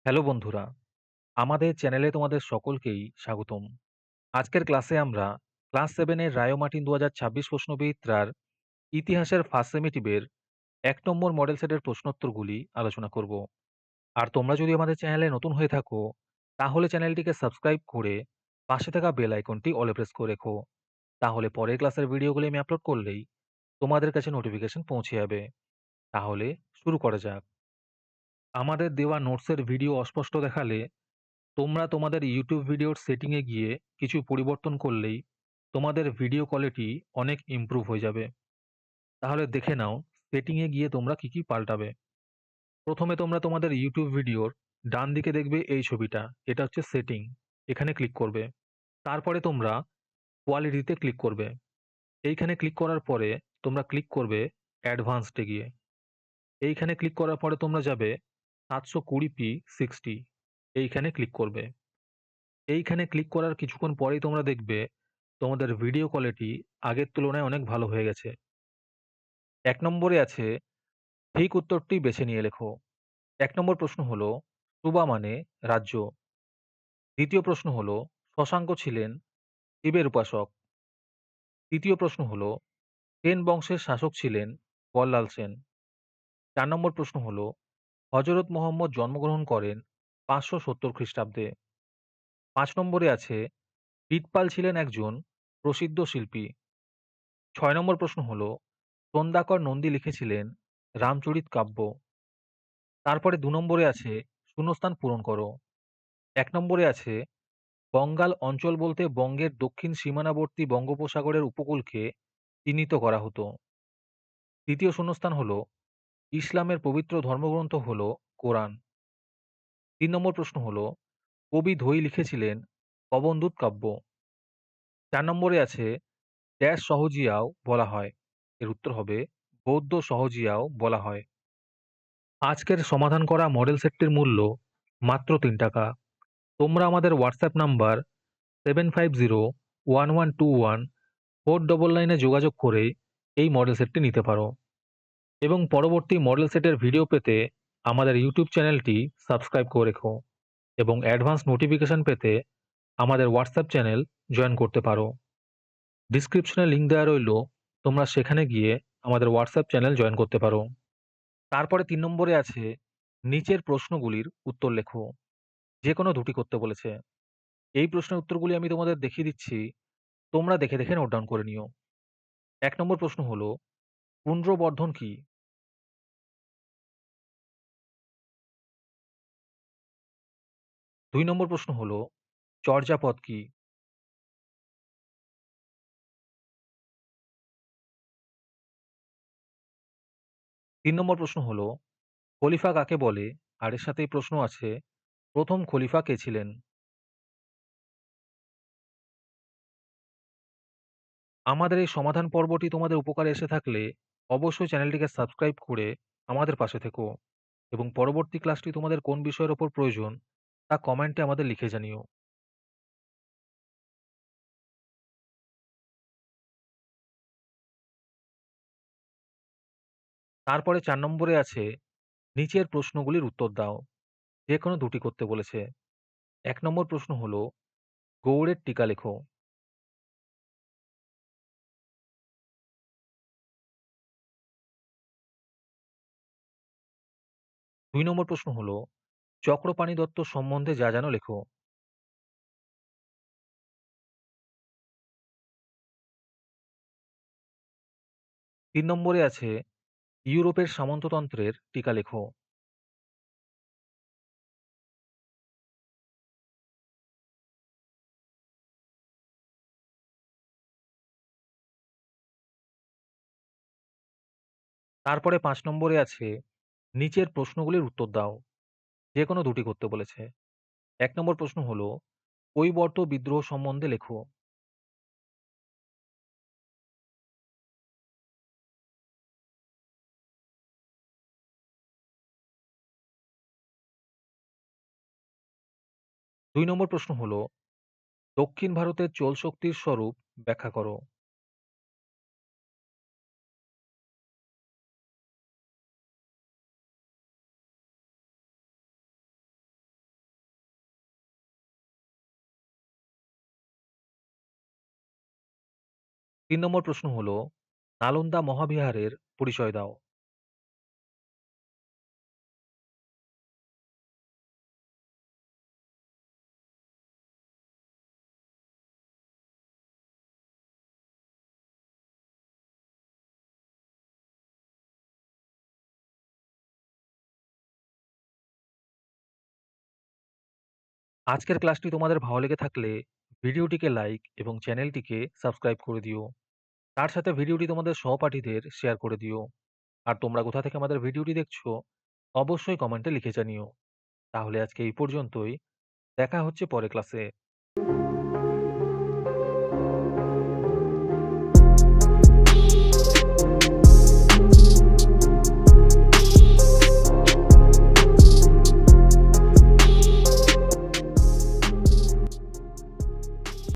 Hello বন্ধুরা, আমাদের চ্যানেলে তোমাদের সকলকেই স্বাগতম। আজকের ক্লাসে আমরা ক্লাস 7 এর রায়োমার্টিন ২০২৬ প্রশ্নবিচিত্রার ইতিহাসের ফার্স্ট সেমিটিভের ১ নম্বর মডেল সেটের প্রশ্নোত্তরগুলি আলোচনা করব। আর তোমরা যদি আমাদের চ্যানেলে নতুন হয়ে থাকো, তাহলে চ্যানেলটিকে সাবস্ক্রাইব করে পাশে থাকা বেল আইকনটি অলে প্রেস করে রেখো। তাহলে পরের ক্লাসের ভিডিওগুলি আমি আপলোড করলেই তোমাদের কাছে নোটিফিকেশন পৌঁছে যাবে। তাহলে শুরু করা যাক। আমাদের দেওয়া নোটসের ভিডিও অস্পষ্ট দেখালে তোমরা তোমাদের ইউটিউব ভিডিওর সেটিংয়ে গিয়ে কিছু পরিবর্তন করলেই তোমাদের ভিডিও কোয়ালিটি অনেক ইমপ্রুভ হয়ে যাবে। তাহলে দেখে নাও সেটিংয়ে গিয়ে তোমরা কি কি পাল্টাবে। প্রথমে তোমরা তোমাদের ইউটিউব ভিডিওর ডান দিকে দেখবে এই ছবিটা, এটা হচ্ছে সেটিং। এখানে ক্লিক করবে। তারপরে তোমরা কোয়ালিটিতে ক্লিক করবে। এইখানে ক্লিক করার পরে তোমরা ক্লিক করবে অ্যাডভান্সডে গিয়ে। এইখানে ক্লিক করার পরে তোমরা যাবে 720p 60, এইখানে ক্লিক করবে। এইখানে ক্লিক করার কিছুক্ষণ পরেই তোমরা দেখবে তোমাদের ভিডিও কোয়ালিটি আগের তুলনায় অনেক ভালো হয়ে গেছে। ১ নম্বরে আছে ঠিক উত্তরটি বেছে নিয়ে লেখো। ১ নম্বর প্রশ্ন হলো সুবা মানে রাজ্য। দ্বিতীয় প্রশ্ন হলো শশাঙ্ক ছিলেন শিবের উপাসক। তৃতীয় প্রশ্ন হলো সেন বংশের শাসক ছিলেন বল্লাল সেন। ৪ নম্বর প্রশ্ন হলো হযরত মুহাম্মদ জন্মগ্রহণ করেন ৫৭০ খ্রিস্টাব্দে। ৫ নম্বরে আছে বীরপাল ছিলেন একজন প্রসিদ্ধ শিল্পী। ৬ নম্বর প্রশ্ন হলো সন্ধ্যাকর নন্দী লিখেছিলেন রামচরিত কাব্য। তারপরে ২ নম্বরে আছে শূন্যস্থান পূরণ করো। ১ নম্বরে আছে বঙ্গাল অঞ্চল বলতে বঙ্গের দক্ষিণ সীমানাবর্তী বঙ্গোপসাগরের উপকূলকে চিহ্নিত করা হতো। দ্বিতীয় শূন্যস্থান হলো ইসলামের পবিত্র ধর্মগ্রন্থ হলো কোরআন। ৩ নম্বর প্রশ্ন হলো কবি ধৈ লিখেছিলেন কবন্দূত কাব্য। ৪ নম্বরে আছে ড্যাশ সহজিয়াও বলা হয়। এর উত্তর হবে বৌদ্ধ সহজিয়াও বলা হয়। আজকের সমাধান করা মডেল সেটটির মূল্য মাত্র ৳৩। তোমরা আমাদের হোয়াটসঅ্যাপ নাম্বার 7501121499 এ যোগাযোগ করে এই মডেল সেটটি নিতে পারো এবং পরবর্তী মডেল সেটের ভিডিও পেতে আমাদের ইউটিউব চ্যানেলটি সাবস্ক্রাইব করে রেখো এবং অ্যাডভান্স নোটিফিকেশন পেতে আমাদের হোয়াটসঅ্যাপ চ্যানেল জয়েন করতে পারো। ডিসক্রিপশনে লিংক দেওয়া রইল, তোমরা সেখানে গিয়ে আমাদের হোয়াটসঅ্যাপ চ্যানেল জয়েন করতে পারো। তারপরে ৩ নম্বরে আছে নিচের প্রশ্নগুলির উত্তর লেখো। যেকোনো দুটি করতে বলেছে। এই প্রশ্নের উত্তরগুলি আমি তোমাদের দেখিয়ে দিচ্ছি। তোমরা দেখে দেখে নোট ডাউন করে নিও। ১ নম্বর প্রশ্ন হলো পুন্ড্রবর্ধন কি? ২ নম্বর প্রশ্ন হলো চর্যাপদ কি? ৩ নম্বর প্রশ্ন হলো খলিফা কাকে বলে? আর এর সাথেই প্রশ্ন আছে প্রথম খলিফা কে ছিলেন? আমাদের এই সমাধান পর্বটি তোমাদের উপকারে এসে থাকলে অবশ্যই চ্যানেলটিকে সাবস্ক্রাইব করে আমাদের পাশে থেকো এবং পরবর্তী ক্লাসটি তোমাদের কোন বিষয়ের উপর প্রয়োজন তা কমেন্টে আমাদের লিখে জানিও। তারপরে ৪ নম্বরে আছে নিচের প্রশ্নগুলির উত্তর দাও। যেকোনো দুটি করতে বলেছে। ১ নম্বর প্রশ্ন হলো গৌড়ের টিকা লেখো। ২ নম্বর প্রশ্ন হলো চক্রপাণি দত্ত সম্বন্ধে যা জানো লেখো। ৩ নম্বরে আছে ইউরোপের সামন্ততন্ত্রের টিকা লেখো। তারপরে ৫ নম্বরে আছে নিচের প্রশ্নগুলির উত্তর দাও। যেকোনো দুটি করতে বলেছে। ১ নম্বর প্রশ্ন হলো কৈবর্ত বিদ্রোহ সম্বন্ধে লেখো। দুই নম্বর প্রশ্ন হলো দক্ষিণ ভারতের চোল শক্তির স্বরূপ ব্যাখ্যা করো। ৩ নম্বর প্রশ্ন হলো, নালন্দা মহাবিহারের পরিচয় দাও। আজকের ক্লাসটি তোমাদের ভালো লেগে থাকলে ভিডিওটিকে লাইক এবং চ্যানেলটিকে সাবস্ক্রাইব করে দিও। তার সাথে ভিডিওটি তোমাদের সহপাঠীদের শেয়ার করে দিও। আর তোমরা কোথা থেকে আমাদের ভিডিওটি দেখছো অবশ্যই কমেন্টে লিখে জানিও। তাহলে আজকে এই পর্যন্তই। দেখা হচ্ছে পরের ক্লাসে।